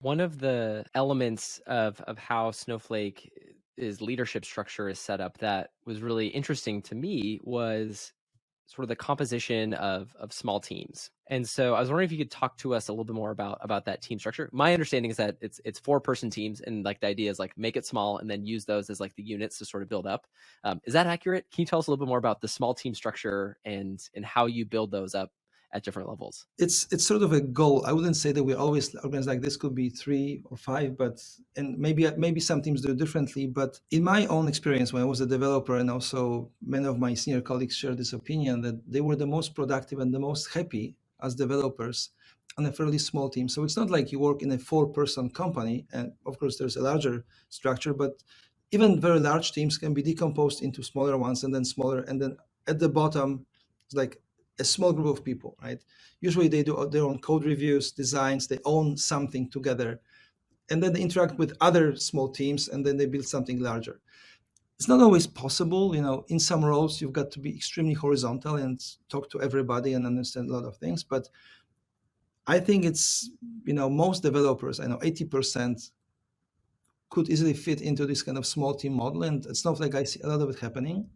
One of the elements of how Snowflake is leadership structure is set up that was really interesting to me was sort of the composition of small teams. And so I was wondering if you could talk to us a little bit more about that team structure. My understanding is that it's 4-person teams, and like the idea is like make it small and then use those as like the units to sort of build up. Is that accurate? Can you tell us a little bit more about the small team structure and how you build those up at different levels? It's sort of a goal. I wouldn't say that we always organize like this. Could be 3 or 5, but and maybe some teams do it differently. But in my own experience, when I was a developer, and also many of my senior colleagues share this opinion that they were the most productive and the most happy as developers on a fairly small team. So it's not like you work in a 4-person company, and of course there's a larger structure, but even very large teams can be decomposed into smaller ones and then smaller, and then at the bottom it's like a small group of people, right? Usually they do their own code reviews, designs, they own something together, and then they interact with other small teams, and then they build something larger. It's not always possible, in some roles you've got to be extremely horizontal and talk to everybody and understand a lot of things. But I think it's, most developers, I know 80% could easily fit into this kind of small team model, and it's not like I see a lot of it happening.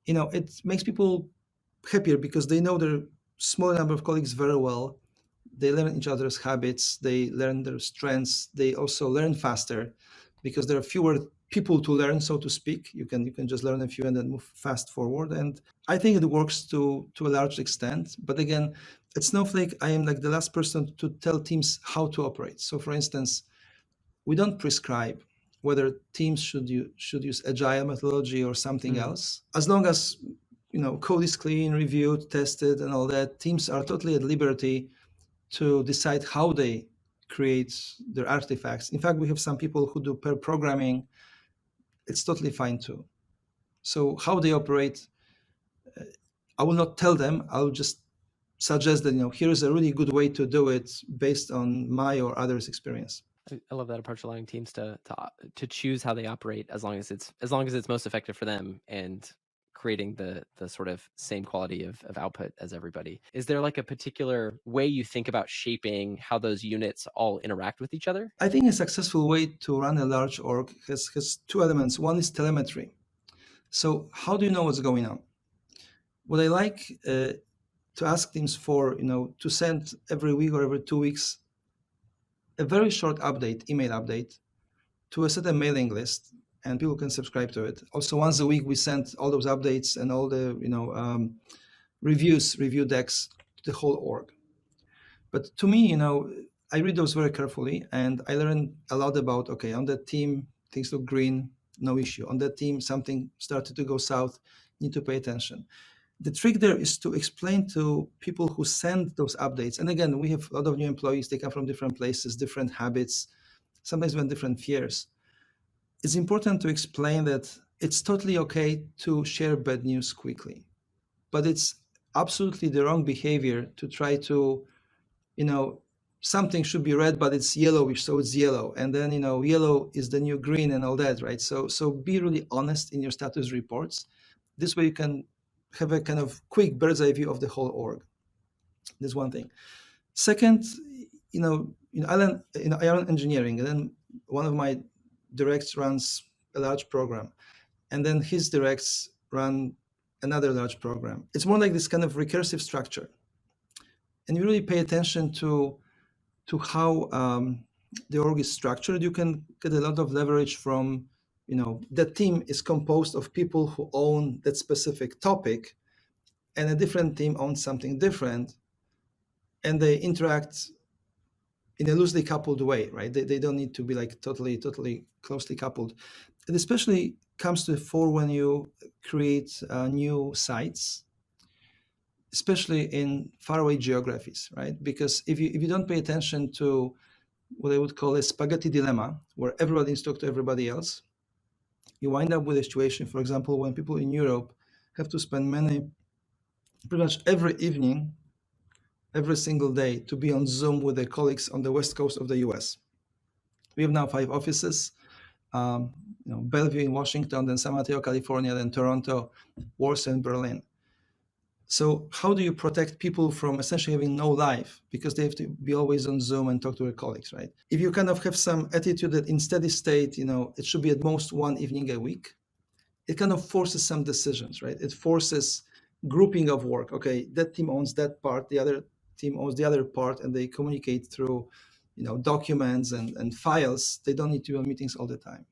It makes people happier because they know their small number of colleagues very well. They learn each other's habits, they learn their strengths, they also learn faster because there are fewer people to learn, so to speak. You can just learn a few and then move fast forward. And I think it works to a large extent. But again, at Snowflake, I am like the last person to tell teams how to operate. So for instance, we don't prescribe whether teams should use agile methodology or something else. As long as code is clean, reviewed, tested, and all that, teams are totally at liberty to decide how they create their artifacts. In fact, we have some people who do pair programming. It's totally fine too. So how they operate, I will not tell them. I'll just suggest that here is a really good way to do it based on my or others' experience. I love that approach, allowing teams to choose how they operate as long as it's most effective for them and creating the sort of same quality of output as everybody. Is there like a particular way you think about shaping how those units all interact with each other? I think a successful way to run a large org has 2 elements. One is telemetry. So how do you know what's going on? What I like to ask teams for, to send every week or every 2 weeks a very short email update to a certain mailing list, and people can subscribe to it. Also, once a week, we send all those updates and all the review decks to the whole org. But to me, I read those very carefully, and I learn a lot about, okay, on that team, things look green, no issue. On that team, something started to go south, need to pay attention. The trick there is to explain to people who send those updates. And again, we have a lot of new employees. They come from different places, different habits, sometimes even different fears. It's important to explain that it's totally okay to share bad news quickly, but it's absolutely the wrong behavior to try to, something should be red, but it's yellowish, so it's yellow. And then, yellow is the new green and all that, right? So be really honest in your status reports. This way you can have a kind of quick bird's eye view of the whole org. That's one thing. Second, I learn engineering, and then one of my directs runs a large program, and then his directs run another large program. It's more like this kind of recursive structure, and you really pay attention to how the org is structured. You can get a lot of leverage from, that team is composed of people who own that specific topic, and a different team owns something different, and they interact in a loosely coupled way, right? They don't need to be like totally closely coupled. It especially comes to the fore when you create new sites, especially in faraway geographies, right? Because if you don't pay attention to what I would call a spaghetti dilemma, where everybody needs to talk to everybody else, you wind up with a situation, for example, when people in Europe have to spend pretty much every evening, every single day, to be on Zoom with their colleagues on the west coast of the US. We have now 5 offices, Bellevue in Washington, then San Mateo, California, then Toronto, Warsaw, and Berlin. So how do you protect people from essentially having no life because they have to be always on Zoom and talk to their colleagues, right? If you kind of have some attitude that in steady state, it should be at most one evening a week, it kind of forces some decisions, right? It forces grouping of work. Okay, that team owns that part, the other team owns the other part, and they communicate through, documents and files. They don't need to be on meetings all the time.